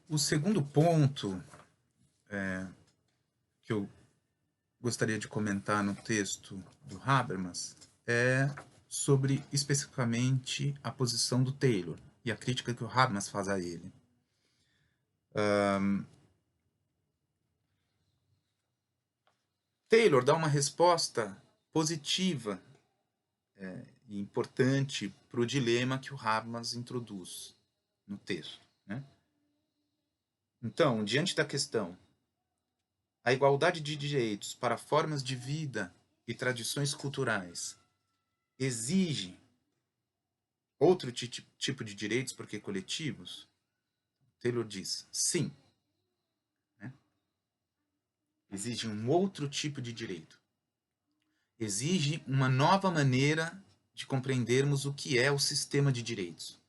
O segundo ponto que eu gostaria de comentar no texto do Habermas é sobre especificamente a posição do Taylor e a crítica que o Habermas faz a ele. Taylor dá uma resposta positiva e importante para o dilema que o Habermas introduz no texto, né? Então, diante da questão, a igualdade de direitos para formas de vida e tradições culturais exige outro tipo de direitos porque coletivos? Taylor diz sim, né? Exige um outro tipo de direito. Exige uma nova maneira de compreendermos o que é o sistema de direitos.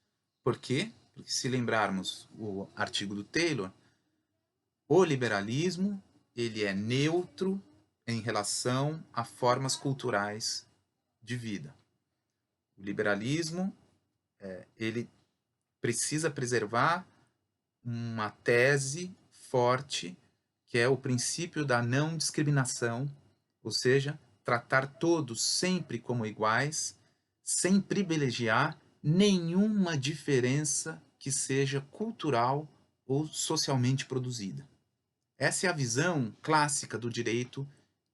Por quê? Porque se lembrarmos o artigo do Taylor, o liberalismo ele é neutro em relação a formas culturais de vida. O liberalismo ele precisa preservar uma tese forte que é o princípio da não discriminação, ou seja, tratar todos sempre como iguais, sem privilegiar nenhuma diferença que seja cultural ou socialmente produzida. Essa é a visão clássica do direito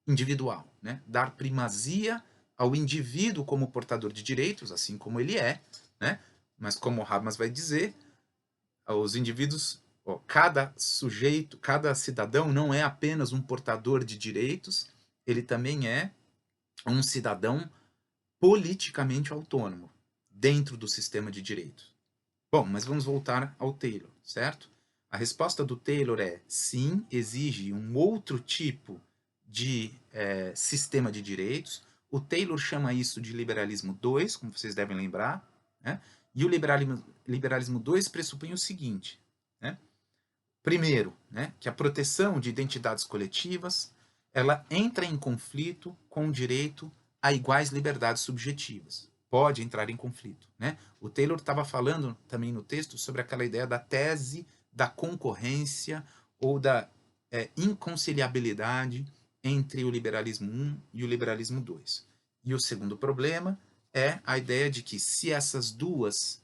individual, né? Dar primazia ao indivíduo como portador de direitos, assim como ele é, né? Mas como Habermas vai dizer, os indivíduos, cada sujeito, cada cidadão não é apenas um portador de direitos, ele também é um cidadão politicamente autônomo dentro do sistema de direitos. Bom, mas vamos voltar ao Taylor, certo? A resposta do Taylor é sim, exige um outro tipo de sistema de direitos. O Taylor chama isso de liberalismo 2, como vocês devem lembrar, né? E o liberalismo 2 pressupõe o seguinte, né? Primeiro, né, que a proteção de identidades coletivas ela entra em conflito com o direito a iguais liberdades subjetivas. Pode entrar em conflito, né? O Taylor estava falando também no texto sobre aquela ideia da tese da concorrência ou da inconciliabilidade entre o liberalismo 1 e o liberalismo 2. E o segundo problema é a ideia de que se essas duas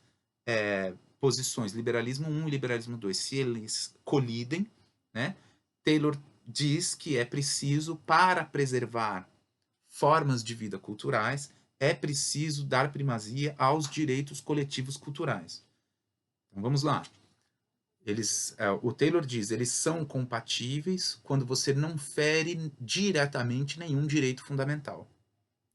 posições, liberalismo 1 e liberalismo 2, se eles colidem, né, Taylor diz que é preciso, para preservar formas de vida culturais, é preciso dar primazia aos direitos coletivos culturais. Então vamos lá. O Taylor diz, eles são compatíveis quando você não fere diretamente nenhum direito fundamental.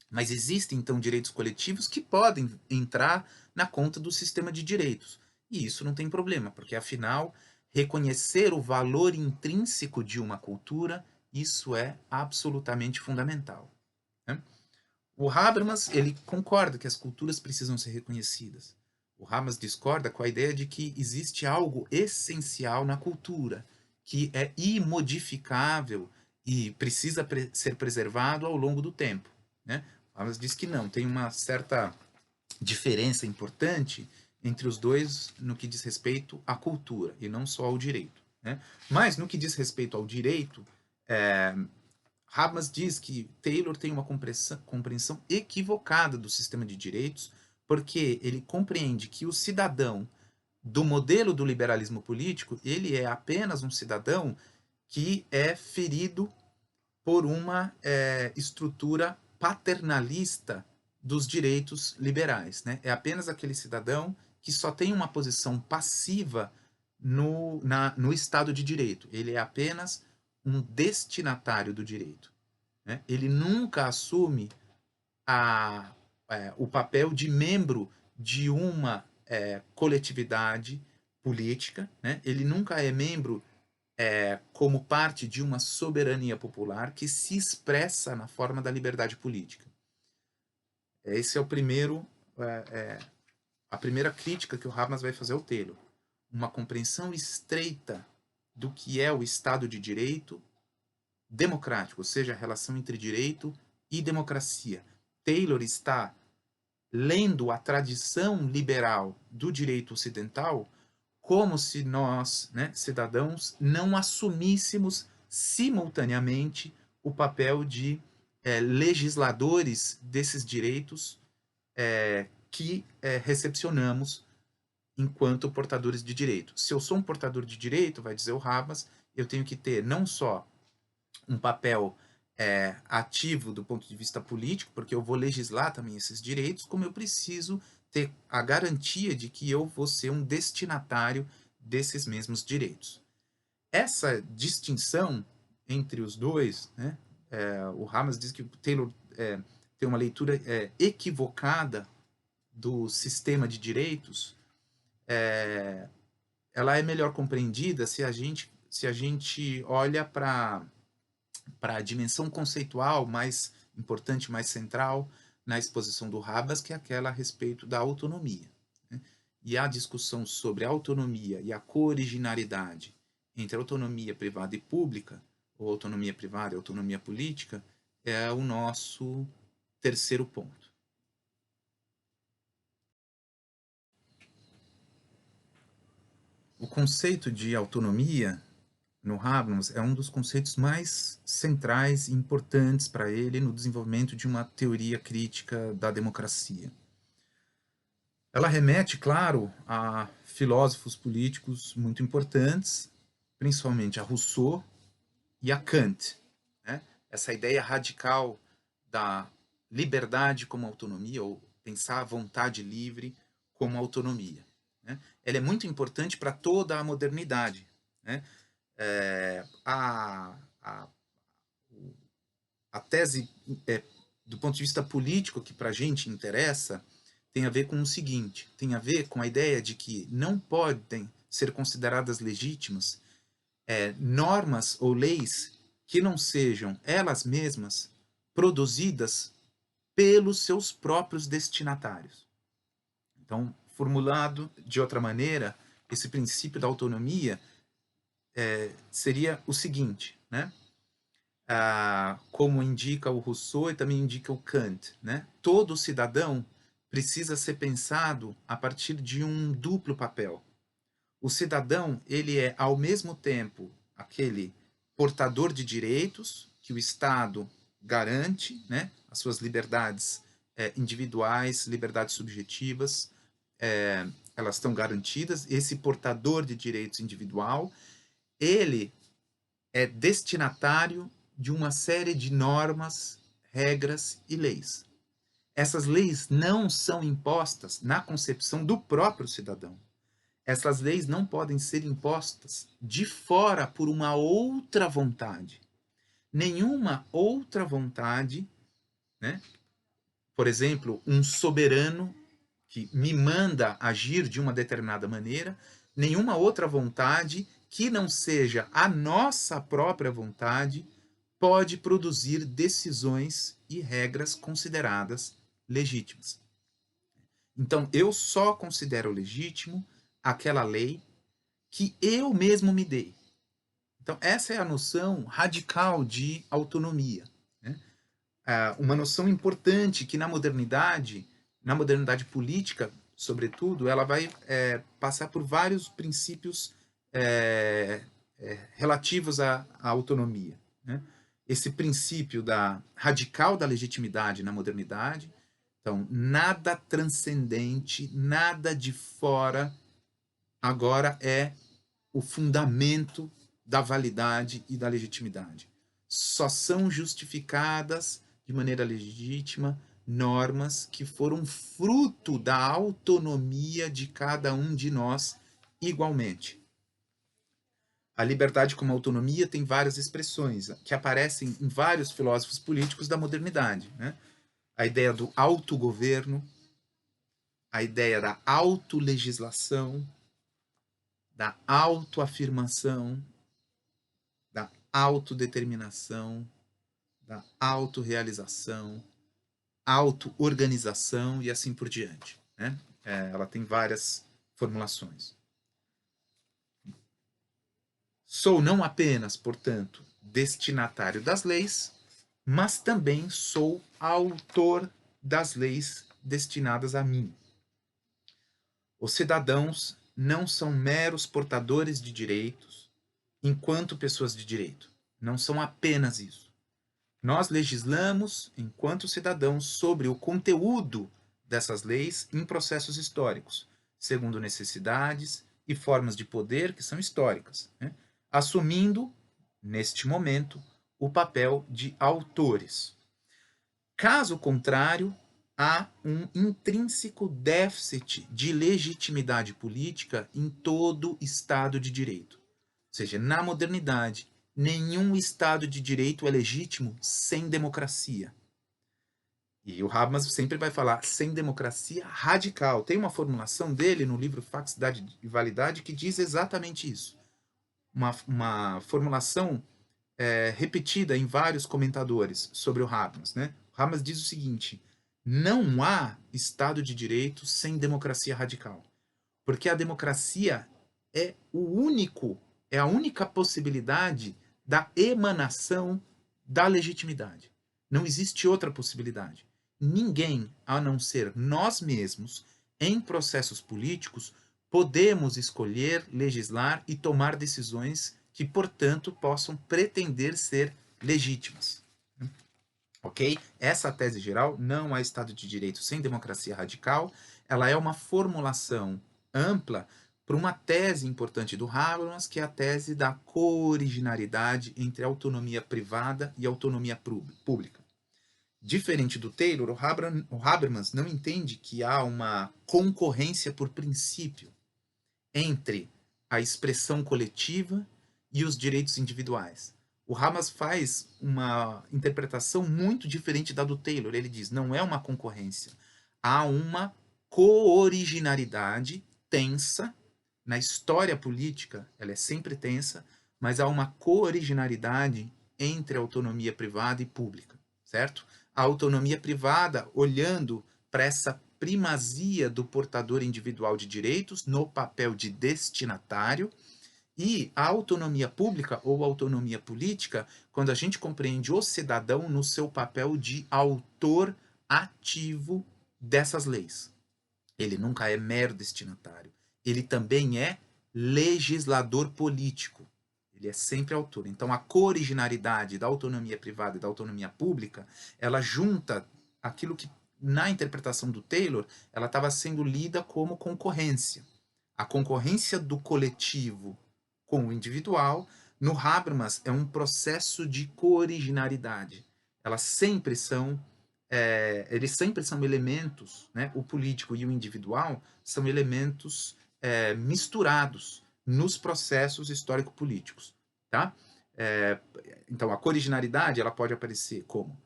Mas existem, então, direitos coletivos que podem entrar na conta do sistema de direitos. E isso não tem problema, porque, afinal, reconhecer o valor intrínseco de uma cultura, isso é absolutamente fundamental, né? O Habermas, ele concorda que as culturas precisam ser reconhecidas. O Habermas discorda com a ideia de que existe algo essencial na cultura, que é imodificável e precisa ser preservado ao longo do tempo, né? O Habermas diz que não, tem uma certa diferença importante entre os dois no que diz respeito à cultura e não só ao direito, né? Mas no que diz respeito ao direito, Habermas diz que Taylor tem uma compreensão equivocada do sistema de direitos, porque ele compreende que o cidadão do modelo do liberalismo político, ele é apenas um cidadão que é ferido por uma estrutura paternalista dos direitos liberais, né? É apenas aquele cidadão que só tem uma posição passiva no Estado de Direito. Ele é apenas um destinatário do direito, né? Ele nunca assume o papel de membro de uma coletividade política, né? Ele nunca é membro como parte de uma soberania popular que se expressa na forma da liberdade política. Esse é o primeiro, a primeira crítica que o Habermas vai fazer ao Taylor. Uma compreensão estreita do que é o Estado de Direito democrático, ou seja, a relação entre direito e democracia. Taylor está lendo a tradição liberal do direito ocidental como se nós, né, cidadãos, não assumíssemos simultaneamente o papel de legisladores desses direitos que recepcionamos enquanto portadores de direito. Se eu sou um portador de direito, vai dizer o Habermas, eu tenho que ter não só um papel ativo do ponto de vista político, porque eu vou legislar também esses direitos, como eu preciso ter a garantia de que eu vou ser um destinatário desses mesmos direitos. Essa distinção entre os dois, né, o Hamas diz que o Taylor tem uma leitura equivocada do sistema de direitos, ela é melhor compreendida se a gente olha para a dimensão conceitual mais importante, mais central na exposição do Habermas, que é aquela a respeito da autonomia. Né? E a discussão sobre a autonomia e a cooriginalidade entre autonomia privada e pública, ou autonomia privada e autonomia política, é o nosso terceiro ponto. O conceito de autonomia no Habermas é um dos conceitos mais centrais e importantes para ele no desenvolvimento de uma teoria crítica da democracia. Ela remete, claro, a filósofos políticos muito importantes, principalmente a Rousseau e a Kant. Né? Essa ideia radical da liberdade como autonomia, ou pensar a vontade livre como autonomia. Né? Ela é muito importante para toda a modernidade. Né? A tese, do ponto de vista político, que para a gente interessa, tem a ver com o seguinte, tem a ver com a ideia de que não podem ser consideradas legítimas normas ou leis que não sejam elas mesmas produzidas pelos seus próprios destinatários. Então, formulado de outra maneira, esse princípio da autonomia seria o seguinte, né? Como indica o Rousseau e também indica o Kant, né? Todo cidadão precisa ser pensado a partir de um duplo papel. O cidadão, ele é ao mesmo tempo aquele portador de direitos que o Estado garante, né? As suas liberdades individuais, liberdades subjetivas, elas estão garantidas. Esse portador de direitos individual, ele é destinatário de uma série de normas, regras e leis. Essas leis não são impostas na concepção do próprio cidadão. Essas leis não podem ser impostas de fora por uma outra vontade. Nenhuma outra vontade, né? Por exemplo, um soberano que me manda agir de uma determinada maneira, nenhuma outra vontade que não seja a nossa própria vontade pode produzir decisões e regras consideradas legítimas. Então, eu só considero legítimo aquela lei que eu mesmo me dei. Então, essa é a noção radical de autonomia. Né? Uma noção importante que na modernidade política, sobretudo, ela vai passar por vários princípios relativos à autonomia. Né? Esse princípio radical da legitimidade na modernidade, então, nada transcendente, nada de fora, agora é o fundamento da validade e da legitimidade. Só são justificadas de maneira legítima normas que foram fruto da autonomia de cada um de nós igualmente. A liberdade como autonomia tem várias expressões que aparecem em vários filósofos políticos da modernidade. Né? A ideia do autogoverno, a ideia da autolegislação, da autoafirmação, da autodeterminação, da autorrealização, auto-organização e assim por diante. Né? Ela tem várias formulações. Sou não apenas, portanto, destinatário das leis, mas também sou autor das leis destinadas a mim. Os cidadãos não são meros portadores de direitos enquanto pessoas de direito. Não são apenas isso. Nós legislamos, enquanto cidadãos, sobre o conteúdo dessas leis em processos históricos, segundo necessidades e formas de poder que são históricas, né? Assumindo, neste momento, o papel de autores. Caso contrário, há um intrínseco déficit de legitimidade política em todo Estado de Direito. Ou seja, na modernidade, nenhum Estado de Direito é legítimo sem democracia. E o Habermas sempre vai falar sem democracia radical. Tem uma formulação dele no livro Factidade e Validade que diz exatamente isso. Uma formulação repetida em vários comentadores sobre o Habermas, né? O Habermas diz o seguinte: não há Estado de Direito sem democracia radical, porque a democracia é a única possibilidade da emanação da legitimidade. Não existe outra possibilidade. Ninguém, a não ser nós mesmos, em processos políticos, podemos escolher, legislar e tomar decisões que, portanto, possam pretender ser legítimas. Ok? Essa tese geral, não há Estado de Direito sem democracia radical, ela é uma formulação ampla para uma tese importante do Habermas, que é a tese da co-originalidade entre autonomia privada e autonomia pública. Diferente do Taylor, o Habermas não entende que há uma concorrência por princípio entre a expressão coletiva e os direitos individuais. O Habermas faz uma interpretação muito diferente da do Taylor. Ele diz, não é uma concorrência, há uma co-originalidade tensa. Na história política, ela é sempre tensa, mas há uma co-originalidade entre a autonomia privada e pública, certo? A autonomia privada olhando para essa primazia do portador individual de direitos no papel de destinatário, e a autonomia pública ou autonomia política, quando a gente compreende o cidadão no seu papel de autor ativo dessas leis. Ele nunca é mero destinatário. Ele também é legislador político. Ele é sempre autor. Então, a co-originalidade da autonomia privada e da autonomia pública, ela junta aquilo que, na interpretação do Taylor, ela estava sendo lida como concorrência. A concorrência do coletivo com o individual, no Habermas, é um processo de co-originalidade. Elas sempre são eles sempre são elementos, né? O político e o individual são elementos misturados nos processos histórico-políticos, tá? Então, a co-originalidade ela pode aparecer como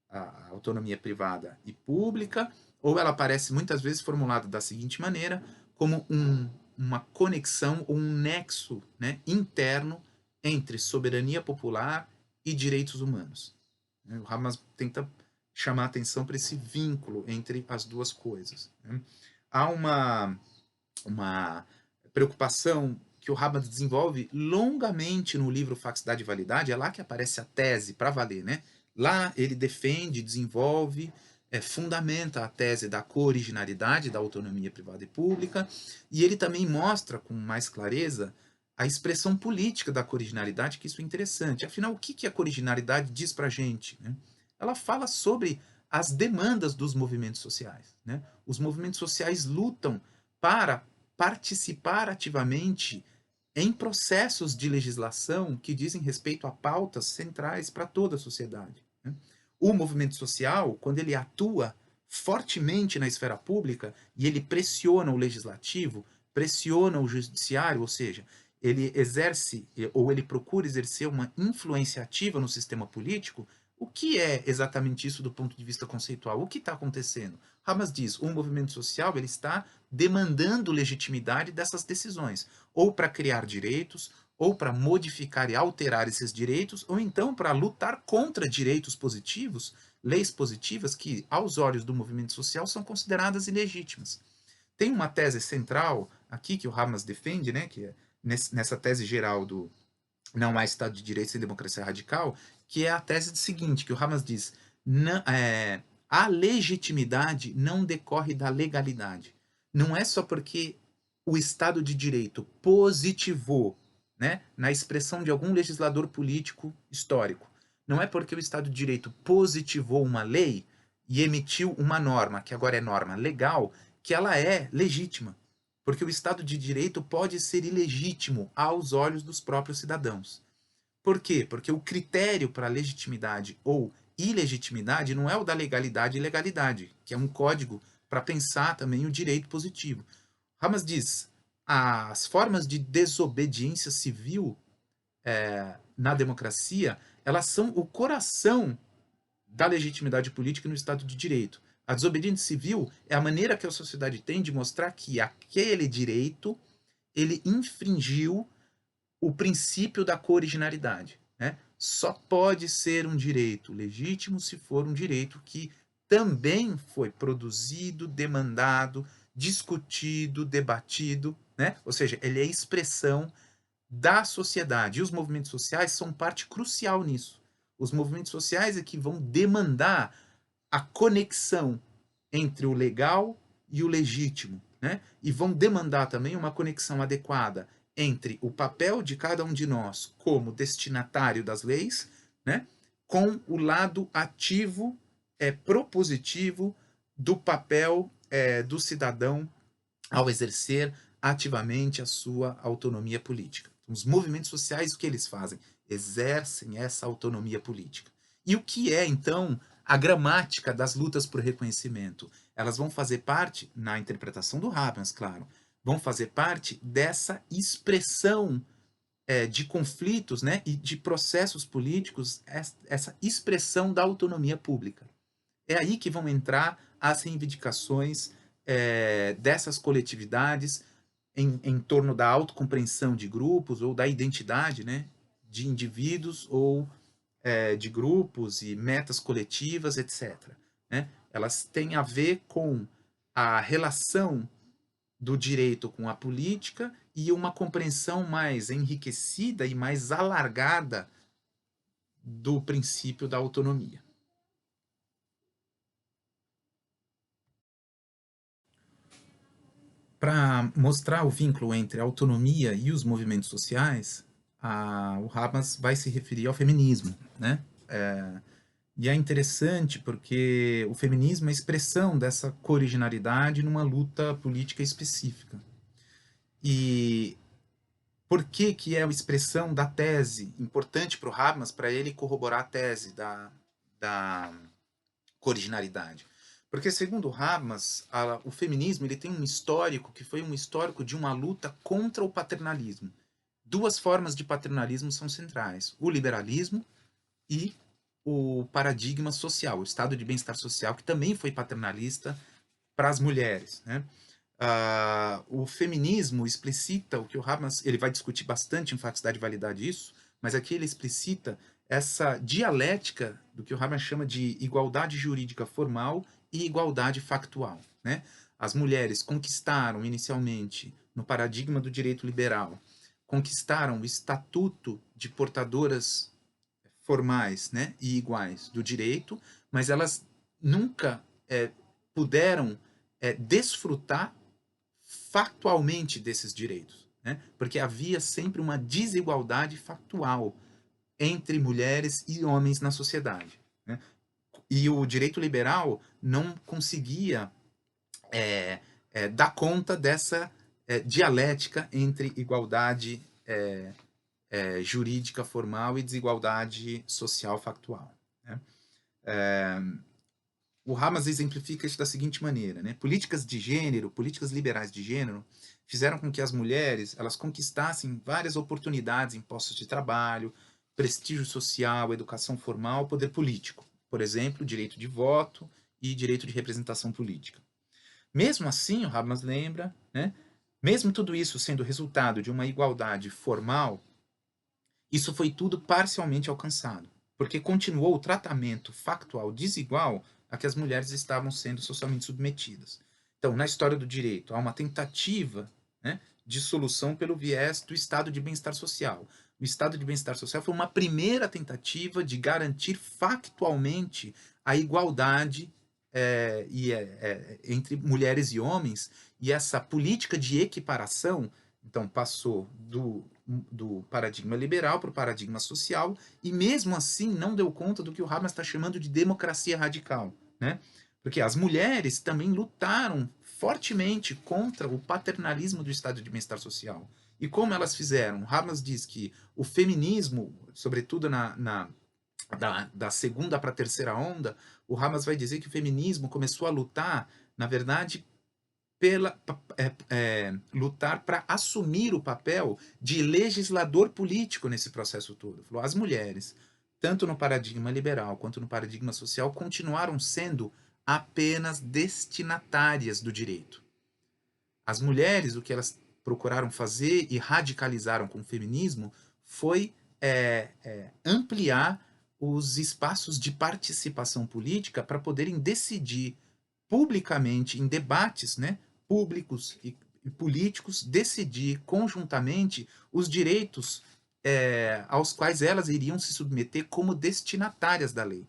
a autonomia privada e pública, ou ela aparece muitas vezes formulada da seguinte maneira, como uma conexão ou um nexo, né, interno entre soberania popular e direitos humanos. O Habermas tenta chamar atenção para esse vínculo entre as duas coisas, né? Há uma preocupação que o Habermas desenvolve longamente no livro Factidade e Validade, é lá que aparece a tese para valer, né? Lá ele defende, desenvolve, fundamenta a tese da co-originalidade da autonomia privada e pública, e ele também mostra com mais clareza a expressão política da co-originalidade, que isso é interessante. Afinal, o que a co-originalidade diz para a gente, né? Ela fala sobre as demandas dos movimentos sociais, né? Os movimentos sociais lutam para participar ativamente em processos de legislação que dizem respeito a pautas centrais para toda a sociedade, né? O movimento social, quando ele atua fortemente na esfera pública e ele pressiona o legislativo, pressiona o judiciário, ou seja, ele exerce ou ele procura exercer uma influência ativa no sistema político. O que é exatamente isso do ponto de vista conceitual? O que está acontecendo? Habermas diz, o movimento social ele está demandando legitimidade dessas decisões, ou para criar direitos, ou para modificar e alterar esses direitos, ou então para lutar contra direitos positivos, leis positivas que, aos olhos do movimento social, são consideradas ilegítimas. Tem uma tese central aqui que o Habermas defende, né, que é nessa tese geral do não há Estado de Direito sem democracia radical, que é a tese seguinte, que o Habermas diz, a legitimidade não decorre da legalidade. Não é só porque o Estado de Direito positivou, né, na expressão de algum legislador político histórico. Não é porque o Estado de Direito positivou uma lei e emitiu uma norma, que agora é norma legal, que ela é legítima. Porque o Estado de Direito pode ser ilegítimo aos olhos dos próprios cidadãos. Por quê? Porque o critério para legitimidade ou ilegitimidade não é o da legalidade e ilegalidade, que é um código para pensar também o direito positivo. Hamas diz, as formas de desobediência civil na democracia, elas são o coração da legitimidade política no Estado de Direito. A desobediência civil é a maneira que a sociedade tem de mostrar que aquele direito ele infringiu o princípio da cooriginalidade. Né? Só pode ser um direito legítimo se for um direito que também foi produzido, demandado, discutido, debatido, né? Ou seja, ele é expressão da sociedade. E os movimentos sociais são parte crucial nisso. Os movimentos sociais é que vão demandar a conexão entre o legal e o legítimo, né? E vão demandar também uma conexão adequada entre o papel de cada um de nós como destinatário das leis, né? Com o lado ativo, propositivo do papel do cidadão ao exercer ativamente a sua autonomia política. Os movimentos sociais, o que eles fazem? Exercem essa autonomia política. E o que é, então, a gramática das lutas por reconhecimento? Elas vão fazer parte, na interpretação do Habermas, claro, vão fazer parte dessa expressão de conflitos, né, e de processos políticos, essa expressão da autonomia pública. É aí que vão entrar as reivindicações dessas coletividades em torno da autocompreensão de grupos ou da identidade, né, de indivíduos ou de grupos e metas coletivas, etc. Né? Elas têm a ver com a relação do direito com a política e uma compreensão mais enriquecida e mais alargada do princípio da autonomia. Para mostrar o vínculo entre a autonomia e os movimentos sociais, o Habermas vai se referir ao feminismo, né? E é interessante porque o feminismo é a expressão dessa cooriginalidade numa luta política específica. E por que que é a expressão da tese importante para o Habermas, para ele corroborar a tese da cooriginalidade? Porque, segundo Habermas, o feminismo ele tem um histórico que foi um histórico de uma luta contra o paternalismo. Duas formas de paternalismo são centrais: o liberalismo e o paradigma social, o estado de bem-estar social, que também foi paternalista para as mulheres. Né? O feminismo explicita o que o Habermas ele vai discutir bastante em Faticidade e Validade isso, mas aqui ele explicita essa dialética do que o Habermas chama de igualdade jurídica formal e igualdade factual. Né? As mulheres conquistaram inicialmente, no paradigma do direito liberal, conquistaram o estatuto de portadoras formais, né, e iguais do direito, mas elas nunca puderam desfrutar factualmente desses direitos, né, porque havia sempre uma desigualdade factual entre mulheres e homens na sociedade. Né? E o direito liberal não conseguia dar conta dessa dialética entre igualdade jurídica formal e desigualdade social factual. Né? O Hamas exemplifica isso da seguinte maneira, né? Políticas de gênero, políticas liberais de gênero, fizeram com que as mulheres elas conquistassem várias oportunidades em postos de trabalho, prestígio social, educação formal, poder político. Por exemplo, direito de voto e direito de representação política. Mesmo assim, o Habermas lembra, né? Mesmo tudo isso sendo resultado de uma igualdade formal, isso foi tudo parcialmente alcançado, porque continuou o tratamento factual desigual a que as mulheres estavam sendo socialmente submetidas. Então, na história do direito, há uma tentativa, né, de solução pelo viés do estado de bem-estar social. O estado de bem-estar social foi uma primeira tentativa de garantir factualmente a igualdade entre mulheres e homens, e essa política de equiparação, então, passou do paradigma liberal para o paradigma social, e mesmo assim não deu conta do que o Habermas está chamando de democracia radical, né? Porque as mulheres também lutaram fortemente contra o paternalismo do estado de bem-estar social. E como elas fizeram? Habermas diz que o feminismo, sobretudo da segunda para a terceira onda, o Habermas vai dizer que o feminismo começou a lutar, na verdade, lutar para assumir o papel de legislador político nesse processo todo. Falou, as mulheres, tanto no paradigma liberal quanto no paradigma social, continuaram sendo apenas destinatárias do direito. As mulheres, o que elas procuraram fazer e radicalizaram com o feminismo foi ampliar os espaços de participação política para poderem decidir publicamente, em debates, né, públicos e políticos, decidir conjuntamente os direitos aos quais elas iriam se submeter como destinatárias da lei.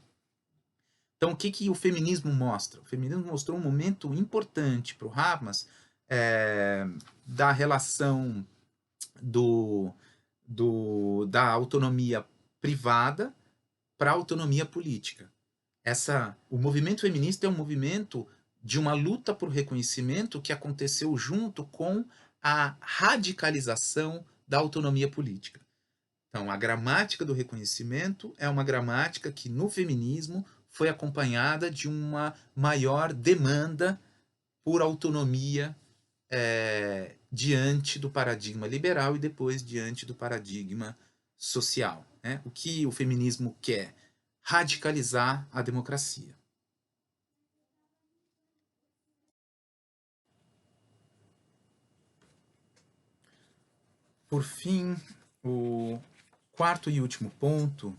Então, o que o feminismo mostra? O feminismo mostrou um momento importante para o Habermas da relação da autonomia privada para a autonomia política. O movimento feminista é um movimento de uma luta por reconhecimento que aconteceu junto com a radicalização da autonomia política. Então, a gramática do reconhecimento é uma gramática que, no feminismo, foi acompanhada de uma maior demanda por autonomia diante do paradigma liberal e depois diante do paradigma social. Né? O que o feminismo quer? Radicalizar a democracia. Por fim, o quarto e último ponto,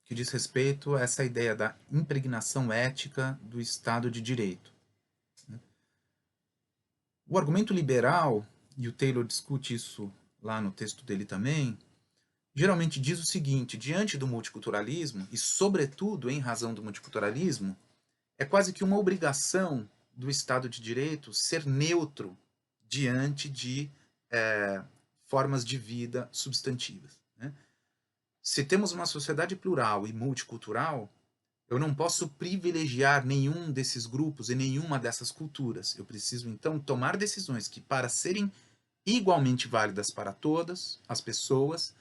que diz respeito a essa ideia da impregnação ética do Estado de Direito. O argumento liberal, e o Taylor discute isso lá no texto dele também, geralmente diz o seguinte: diante do multiculturalismo, e sobretudo em razão do multiculturalismo, é quase que uma obrigação do Estado de Direito ser neutro diante de formas de vida substantivas. Né? Se temos uma sociedade plural e multicultural, eu não posso privilegiar nenhum desses grupos e nenhuma dessas culturas. Eu preciso, então, tomar decisões que, para serem igualmente válidas para todas as pessoas,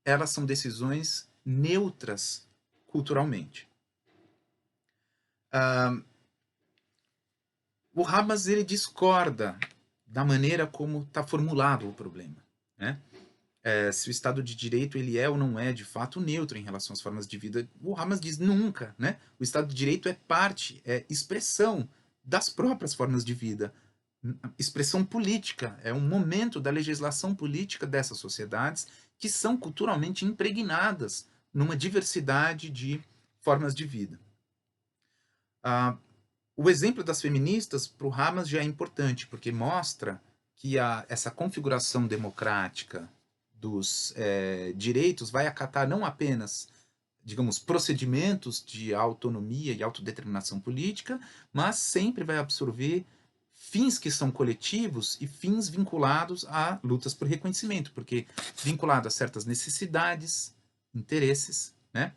elas são decisões neutras culturalmente. O Habermas ele discorda da maneira como está formulado o problema. Né? Se o Estado de Direito ele é ou não é de fato neutro em relação às formas de vida, o Habermas diz nunca. Né? O Estado de Direito é parte, é expressão das próprias formas de vida, expressão política, é um momento da legislação política dessas sociedades que são culturalmente impregnadas numa diversidade de formas de vida. O exemplo das feministas para o Habermas já é importante, porque mostra que essa configuração democrática dos direitos vai acatar não apenas, digamos, procedimentos de autonomia e autodeterminação política, mas sempre vai absorver fins que são coletivos e fins vinculados a lutas por reconhecimento, porque vinculado a certas necessidades, interesses, né?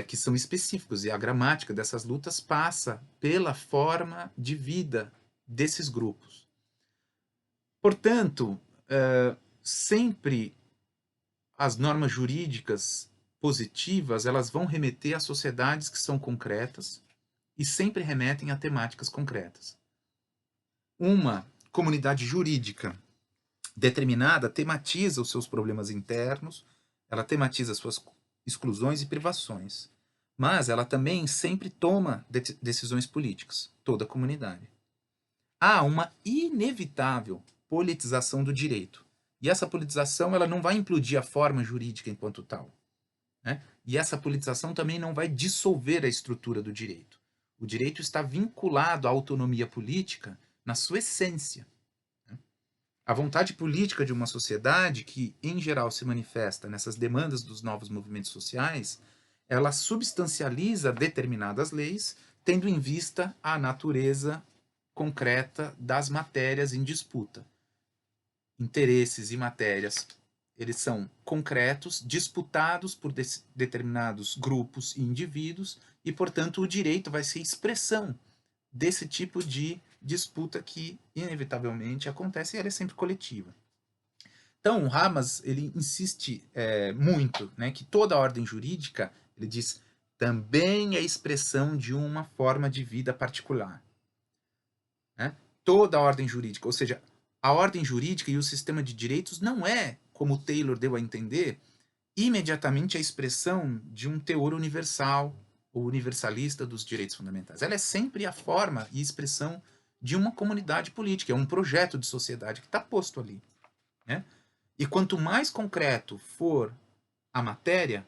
Que são específicos, e a gramática dessas lutas passa pela forma de vida desses grupos. Portanto, sempre as normas jurídicas positivas elas vão remeter a sociedades que são concretas e sempre remetem a temáticas concretas. Uma comunidade jurídica determinada tematiza os seus problemas internos, ela tematiza suas exclusões e privações, mas ela também sempre toma decisões políticas, toda a comunidade. Há uma inevitável politização do direito, e essa politização ela não vai implodir a forma jurídica enquanto tal. Né? E essa politização também não vai dissolver a estrutura do direito. O direito está vinculado à autonomia política na sua essência. Né? A vontade política de uma sociedade, que em geral se manifesta nessas demandas dos novos movimentos sociais, ela substancializa determinadas leis tendo em vista a natureza concreta das matérias em disputa. Interesses e matérias, eles são concretos, disputados por determinados grupos e indivíduos, e, portanto, o direito vai ser expressão desse tipo de disputa que, inevitavelmente, acontece e ela é sempre coletiva. Então, o Hamas ele insiste muito, né, que toda a ordem jurídica, ele diz, também é expressão de uma forma de vida particular. Né? Toda a ordem jurídica, ou seja, a ordem jurídica e o sistema de direitos não é, como Taylor deu a entender, imediatamente a expressão de um teor universal ou universalista dos direitos fundamentais. Ela é sempre a forma e expressão de uma comunidade política, é um projeto de sociedade que está posto ali. Né? E quanto mais concreto for a matéria,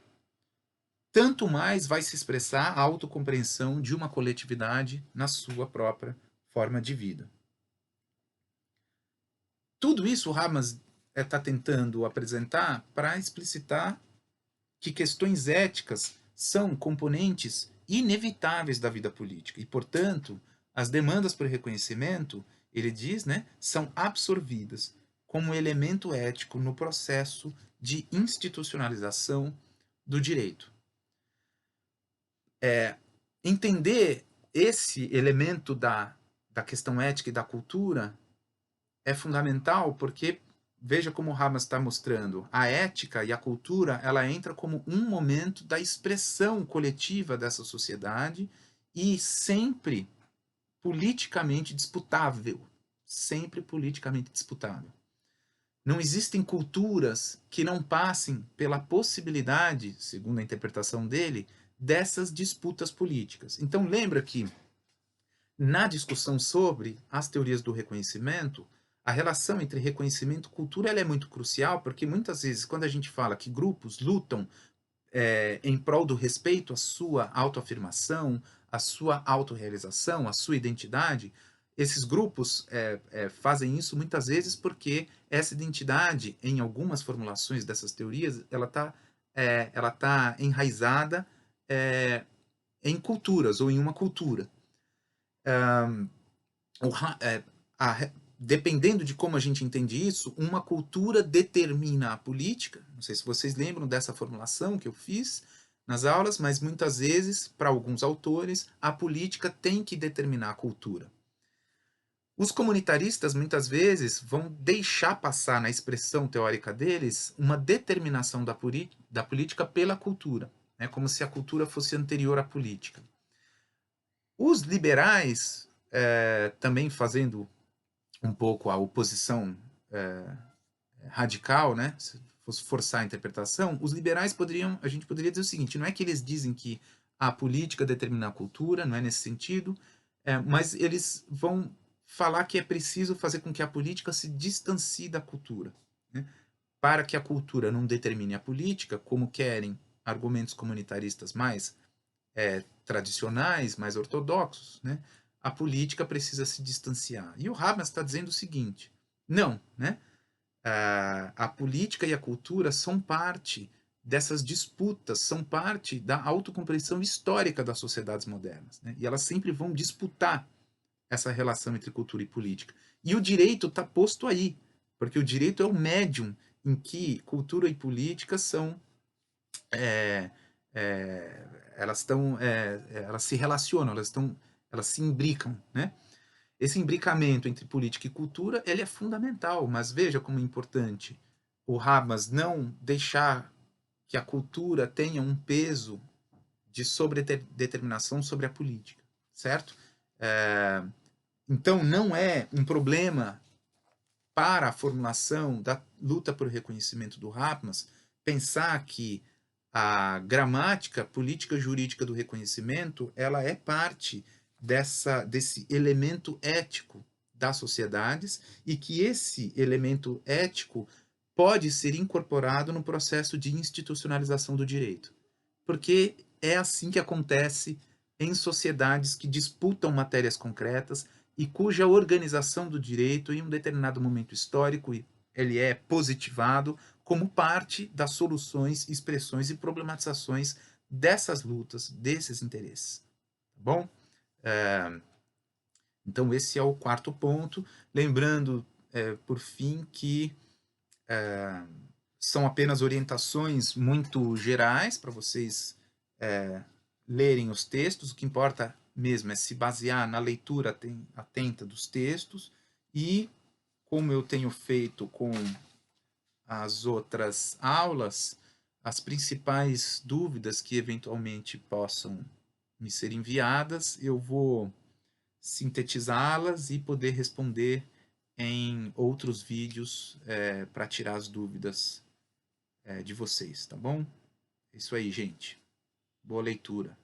tanto mais vai se expressar a autocompreensão de uma coletividade na sua própria forma de vida. Tudo isso o Hamas está tentando apresentar para explicitar que questões éticas são componentes inevitáveis da vida política e, portanto, as demandas por reconhecimento, ele diz, né, são absorvidas como elemento ético no processo de institucionalização do direito. Entender esse elemento da questão ética e da cultura é fundamental porque, veja como o Hamas está mostrando, a ética e a cultura, ela entra como um momento da expressão coletiva dessa sociedade e sempre politicamente disputável. Sempre politicamente disputável. Não existem culturas que não passem pela possibilidade, segundo a interpretação dele, dessas disputas políticas. Então, lembra que na discussão sobre as teorias do reconhecimento, a relação entre reconhecimento e cultura ela é muito crucial, porque muitas vezes, quando a gente fala que grupos lutam em prol do respeito à sua autoafirmação, à sua autorrealização, à sua identidade, esses grupos fazem isso muitas vezes porque essa identidade, em algumas formulações dessas teorias, ela tá enraizada em culturas ou em uma cultura. Dependendo de como a gente entende isso, uma cultura determina a política. Não sei se vocês lembram dessa formulação que eu fiz nas aulas, mas muitas vezes, para alguns autores, a política tem que determinar a cultura. Os comunitaristas, muitas vezes, vão deixar passar na expressão teórica deles uma determinação da política pela cultura, né? Como se a cultura fosse anterior à política. Os liberais, também fazendo um pouco a oposição radical, né? Se fosse forçar a interpretação, os liberais a gente poderia dizer o seguinte, não é que eles dizem que a política determina a cultura, não é nesse sentido, mas eles vão falar que é preciso fazer com que a política se distancie da cultura, né? Para que a cultura não determine a política, como querem argumentos comunitaristas mais tradicionais, mais ortodoxos, né? A política precisa se distanciar. E o Habermas está dizendo o seguinte, não, né? A política e a cultura são parte dessas disputas, são parte da autocompreensão histórica das sociedades modernas, né? E elas sempre vão disputar essa relação entre cultura e política. E o direito está posto aí, porque o direito é o médium em que cultura e política são elas se relacionam, elas se imbricam, né? Esse imbricamento entre política e cultura, ele é fundamental, mas veja como é importante o Habermas não deixar que a cultura tenha um peso de sobredeterminação sobre a política, certo? Então, não é um problema para a formulação da luta por reconhecimento do Habermas pensar que a gramática política jurídica do reconhecimento ela é parte desse elemento ético das sociedades e que esse elemento ético pode ser incorporado no processo de institucionalização do direito. Porque é assim que acontece em sociedades que disputam matérias concretas e cuja organização do direito em um determinado momento histórico ele é positivado como parte das soluções, expressões e problematizações dessas lutas, desses interesses. Tá bom? Então, esse é o quarto ponto. Lembrando, por fim, que são apenas orientações muito gerais para vocês lerem os textos. O que importa mesmo é se basear na leitura atenta dos textos e, como eu tenho feito com as outras aulas, as principais dúvidas que eventualmente possam me ser enviadas, eu vou sintetizá-las e poder responder em outros vídeos para tirar as dúvidas de vocês, tá bom? É isso aí, gente. Boa leitura.